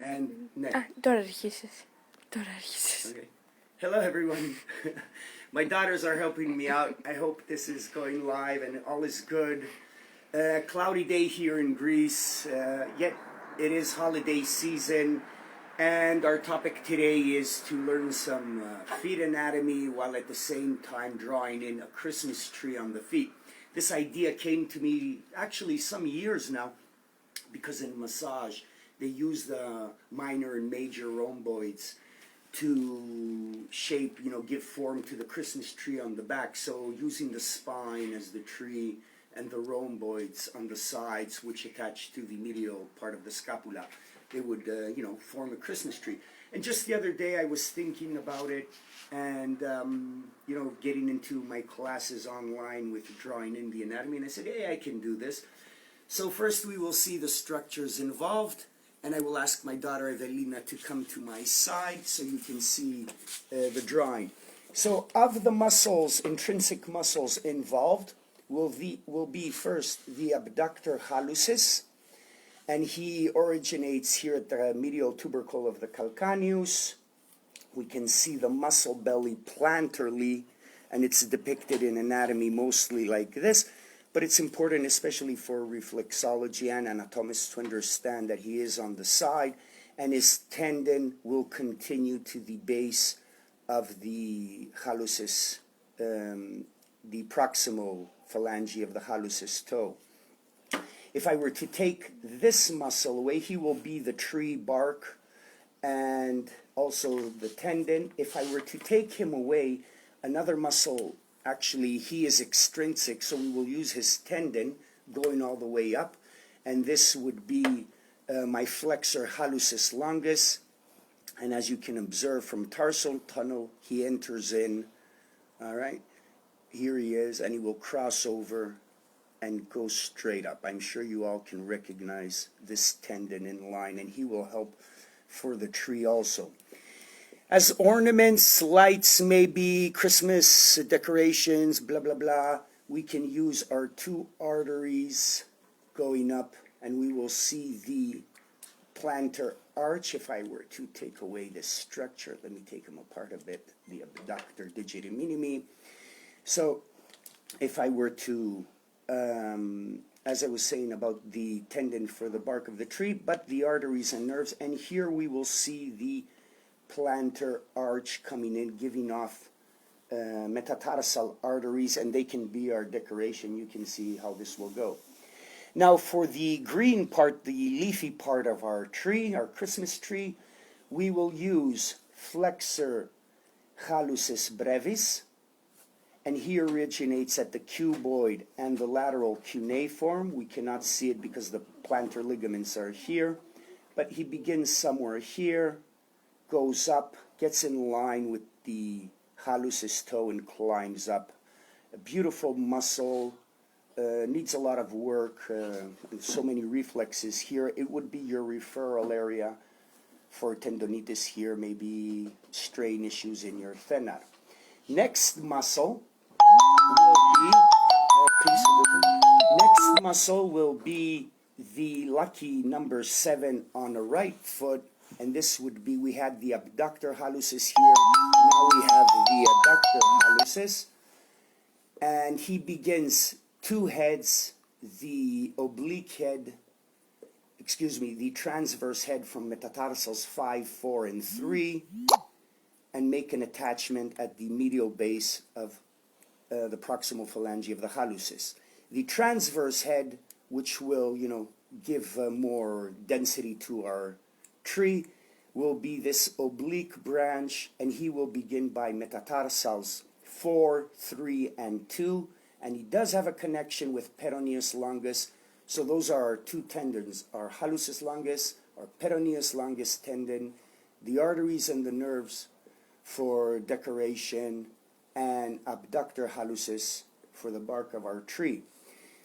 and neck. Okay. Hello everyone. My daughters are helping me out. I hope this is going live and all is good. Cloudy day here in Greece, yet it is holiday season, and our topic today is to learn some feet anatomy while at the same time drawing in a Christmas tree on the feet. This idea came to me actually some years now, because in massage they use the minor and major rhomboids to shape, give form to the Christmas tree on the back. So using the spine as the tree and the rhomboids on the sides, which attach to the medial part of the scapula, they would, form a Christmas tree. And just the other day I was thinking about it and, getting into my classes online with drawing in the anatomy, and I said, hey, I can do this. So first we will see the structures involved, and I will ask my daughter Evelina to come to my side so you can see the drawing. So of the muscles, intrinsic muscles involved, will be first the abductor hallucis, and he originates here at the medial tubercle of the calcaneus. We can see the muscle belly plantarly, and it's depicted in anatomy mostly like this. But it's important, especially for reflexology and anatomists, to understand that he is on the side, and his tendon will continue to the base of the hallucis, the proximal phalange of the hallucis toe. If I were to take this muscle away, he will be the tree bark and also the tendon. If I were to take him away, another muscle, actually he is extrinsic, so we will use his tendon going all the way up, and this would be my flexor hallucis longus. And as you can observe from tarsal tunnel, he enters in, all right, here he is, and he will cross over and go straight up. I'm sure you all can recognize this tendon in line, and he will help for the tree also. As ornaments, lights, maybe Christmas decorations, blah, blah, blah, we can use our two arteries going up, and we will see the plantar arch. If I were to take away this structure, let me take them apart a bit, the abductor digiti minimi. So if I were to, as I was saying about the tendon for the bark of the tree, but the arteries and nerves, and here we will see the plantar arch coming in, giving off metatarsal arteries, and they can be our decoration. You can see how this will go. Now for the green part, the leafy part of our tree, our Christmas tree, we will use flexor hallucis brevis, and he originates at the cuboid and the lateral cuneiform. We cannot see it because the plantar ligaments are here, but he begins somewhere here, goes up, gets in line with the hallucis toe and climbs up. A beautiful muscle, needs a lot of work, so many reflexes here. It would be your referral area for tendonitis here, maybe strain issues in your thenar. Next muscle will be the lucky number 7 on the right foot. And this would be, we had the abductor hallucis here, now we have the adductor hallucis, and he begins two heads, the oblique head, the transverse head from metatarsals 5, 4, and 3, and make an attachment at the medial base of the proximal phalange of the hallucis. The transverse head, which will, give more density to our tree, will be this oblique branch, and he will begin by metatarsals 4, 3, and 2, and he does have a connection with peroneus longus. So those are our two tendons, our hallucis longus, our peroneus longus tendon, the arteries and the nerves for decoration, and abductor hallucis for the bark of our tree.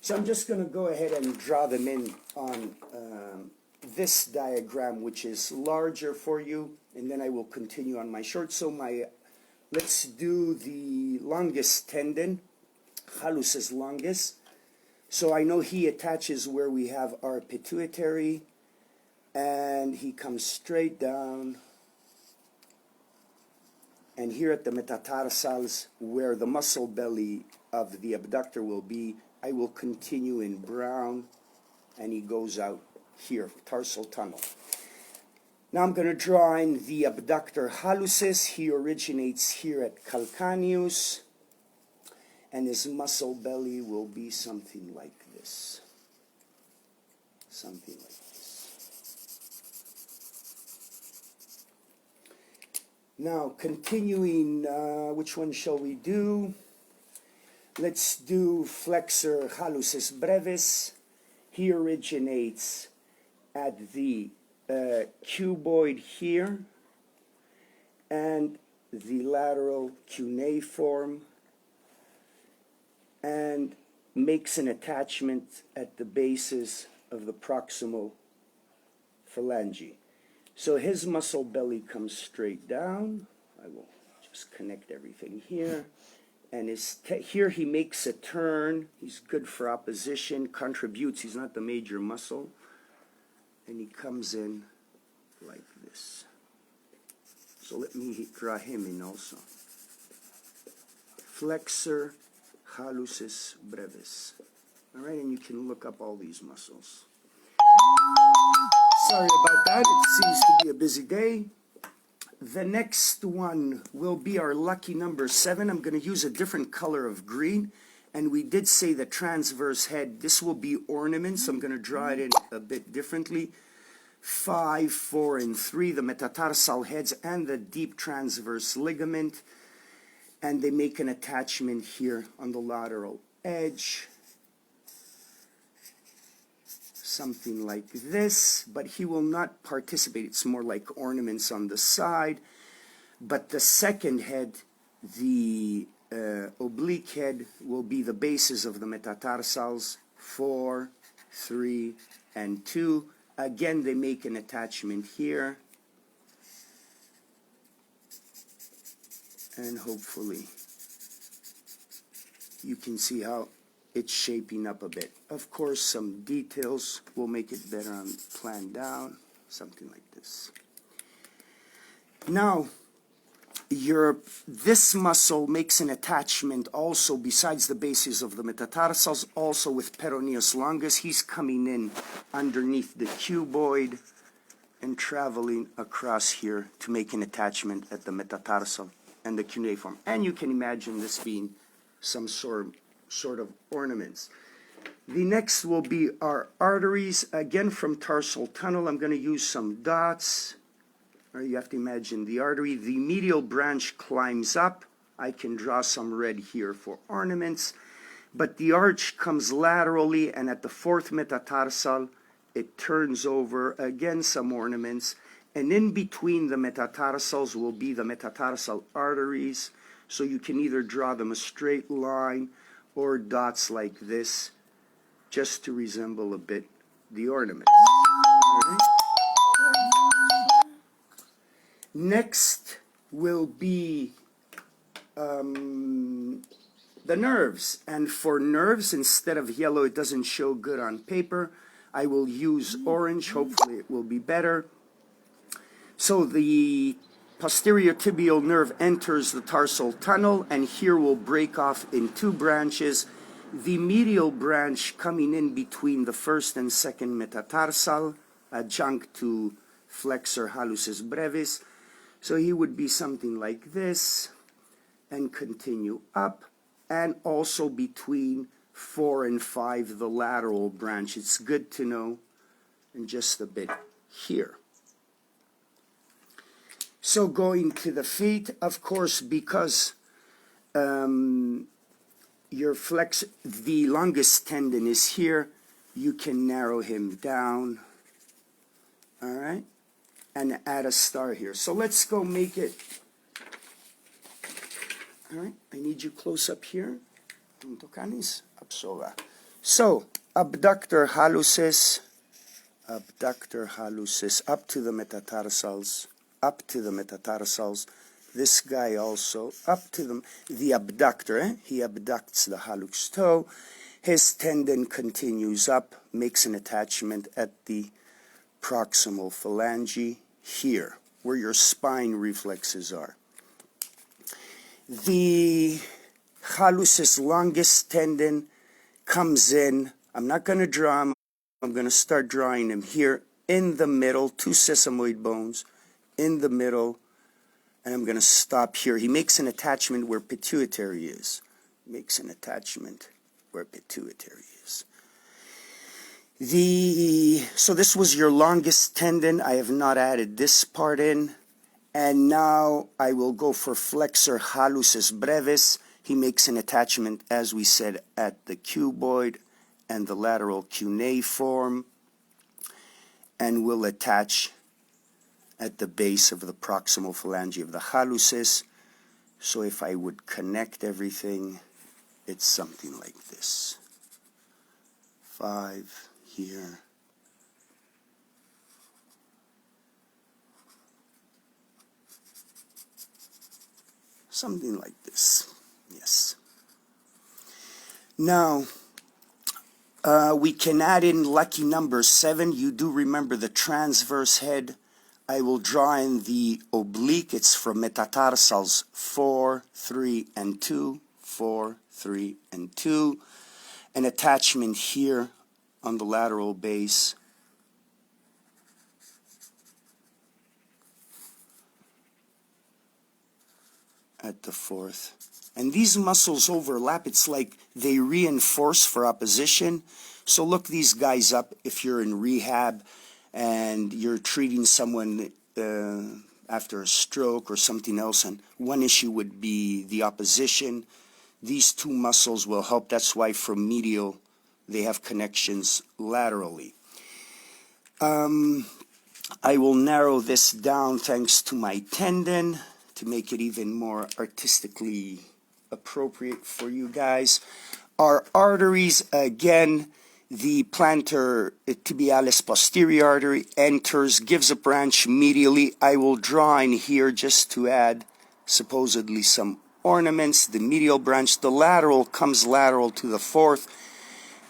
So I'm just going to go ahead and draw them in on this diagram, which is larger for you, and then I will continue on my short. So let's do the longus tendon, hallucis longus. So I know he attaches where we have our pituitary and he comes straight down. And here at the metatarsals, where the muscle belly of the abductor will be, I will continue in brown, and he goes out here, tarsal tunnel. Now I'm going to draw in the abductor hallucis. He originates here at calcaneus, and his muscle belly will be something like this. Something like this. Now, continuing, which one shall we do? Let's do flexor hallucis brevis. He originates at the cuboid here and the lateral cuneiform, and makes an attachment at the bases of the proximal phalange. So his muscle belly comes straight down. I will just connect everything here. And here he makes a turn. He's good for opposition, contributes. He's not the major muscle. And he comes in like this. So let me draw him in also. Flexor hallucis brevis. All right, and you can look up all these muscles. Sorry about that. It seems to be a busy day. The next one will be our lucky number 7. I'm going to use a different color of green. And we did say the transverse head. This will be ornaments. I'm going to draw it in a bit differently. 5, 4, and 3, the metatarsal heads and the deep transverse ligament. And they make an attachment here on the lateral edge. Something like this, but he will not participate. It's more like ornaments on the side. But the second head, the oblique head, will be the bases of the metatarsals, 4, 3, and 2. Again, they make an attachment here. And hopefully you can see how it's shaping up a bit. Of course, some details will make it better on plan down, something like this. Now, this muscle makes an attachment also besides the bases of the metatarsals, also with peroneus longus. He's coming in underneath the cuboid and traveling across here to make an attachment at the metatarsal and the cuneiform. And you can imagine this being some sort of ornaments. The next will be our arteries, again from tarsal tunnel. I'm going to use some dots. Or you have to imagine the artery. The medial branch climbs up. I can draw some red here for ornaments. But the arch comes laterally, and at the 4th metatarsal, it turns over, again some ornaments. And in between the metatarsals will be the metatarsal arteries. So you can either draw them a straight line or dots like this, just to resemble a bit the ornament. All right. Next will be the nerves. And for nerves, instead of yellow, it doesn't show good on paper. I will use orange. Hopefully it will be better. So the posterior tibial nerve enters the tarsal tunnel, and here will break off in 2 branches. The medial branch coming in between the 1st and 2nd metatarsal, adjunct to flexor hallucis brevis. So he would be something like this, and continue up, and also between 4 and 5, the lateral branch. It's good to know, and just a bit here. So going to the feet, of course, because the longest tendon is here, you can narrow him down, all right, and add a star here. So let's go make it. All right, I need you close up here. So, abductor hallucis up to the metatarsals. Up to the metatarsals. This guy also up to the abductor. He abducts the hallux toe. His tendon continues up, makes an attachment at the proximal phalange here, where your spine reflexes are. The hallucis longus tendon comes in. I'm not going to draw him. I'm going to start drawing him here in the middle, two sesamoid bones in the middle, and I'm going to stop here. He makes an attachment where pituitary is. Makes an attachment where pituitary is. So this was your longest tendon. I have not added this part in. And now I will go for flexor hallucis brevis. He makes an attachment, as we said, at the cuboid and the lateral cuneiform, and will attach at the base of the proximal phalange of the hallucis. So if I would connect everything, it's something like this. 5 here. Something like this, yes. Now, we can add in lucky number 7. You do remember the transverse head. I will draw in the oblique. It's from metatarsals 4, 3, and 2. 4, 3, and 2. An attachment here on the lateral base. At the 4th. And these muscles overlap. It's like they reinforce for opposition. So look these guys up if you're in rehab and you're treating someone after a stroke or something else, and one issue would be the opposition. These two muscles will help. That's why from medial they have connections laterally. I will narrow this down thanks to my tendon to make it even more artistically appropriate for you guys. Our arteries, again, the plantar tibialis posterior artery enters, gives a branch medially. I will draw in here just to add supposedly some ornaments. The medial branch, the lateral comes lateral to the 4th,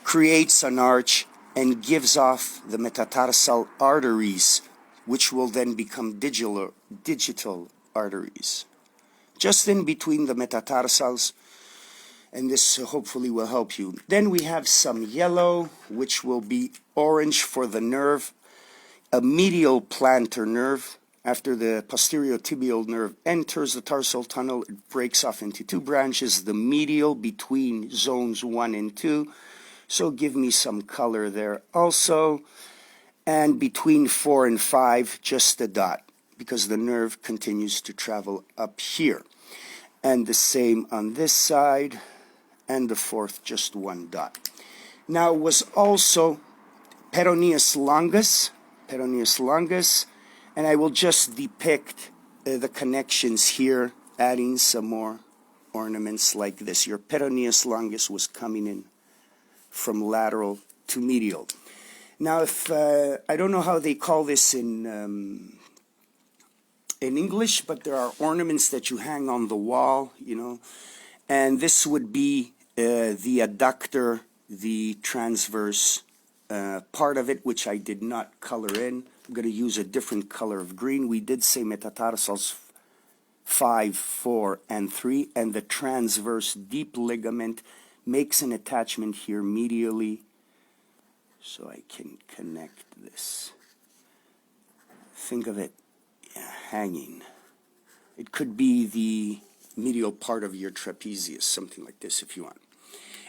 creates an arch, and gives off the metatarsal arteries, which will then become digital arteries. Just in between the metatarsals, and this hopefully will help you. Then we have some yellow, which will be orange for the nerve, a medial plantar nerve. After the posterior tibial nerve enters the tarsal tunnel, it breaks off into 2 branches, the medial between zones 1 and 2. So give me some color there also. And between 4 and 5, just a dot, because the nerve continues to travel up here. And the same on this side, and the 4th, just 1 dot. Now it was also peroneus longus, and I will just depict the connections here, adding some more ornaments like this. Your peroneus longus was coming in from lateral to medial. Now, if I don't know how they call this in English, but there are ornaments that you hang on the wall, you know, and this would be the adductor, the transverse part of it, which I did not color in. I'm going to use a different color of green. We did say metatarsals 5, 4, and 3, and the transverse deep ligament makes an attachment here medially, so I can connect this. Think of it hanging. It could be the medial part of your trapezius, something like this if you want.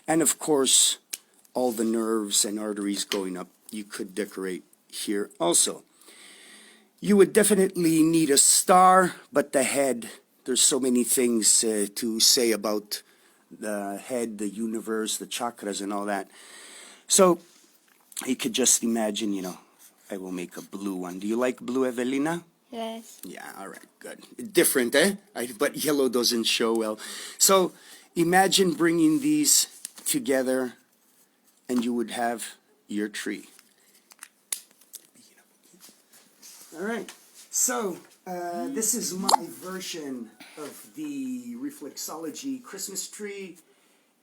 And of course, all the nerves and arteries going up, you could decorate here also. You would definitely need a star, but the head, there's so many things to say about the head, the universe, the chakras and all that. So you could just imagine, you know, I will make a blue one. Do you like blue, Evelina? Yes. Yeah, all right, good. Different, eh? But yellow doesn't show well. So imagine bringing these together and you would have your tree. All right, so this is my version of the reflexology Christmas tree,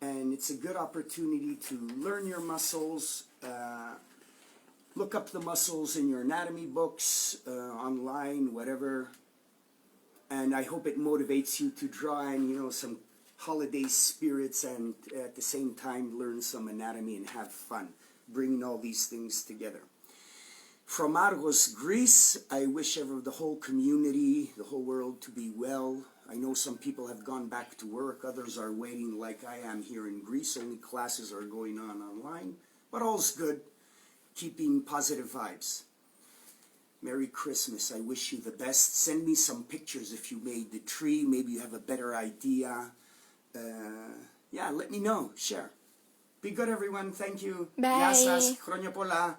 and it's a good opportunity to learn your muscles, look up the muscles in your anatomy books, online, whatever. And I hope it motivates you to draw in, you know, some holiday spirits and at the same time learn some anatomy and have fun, bringing all these things together. From Argos, Greece, I wish the whole community, the whole world to be well. I know some people have gone back to work, others are waiting like I am here in Greece. Only classes are going on online, but all's good. Keeping positive vibes. Merry Christmas. I wish you the best. Send me some pictures if you made the tree. Maybe you have a better idea. Yeah, let me know. Share. Be good, everyone. Thank you. Bye. Yasas. Chroniopola.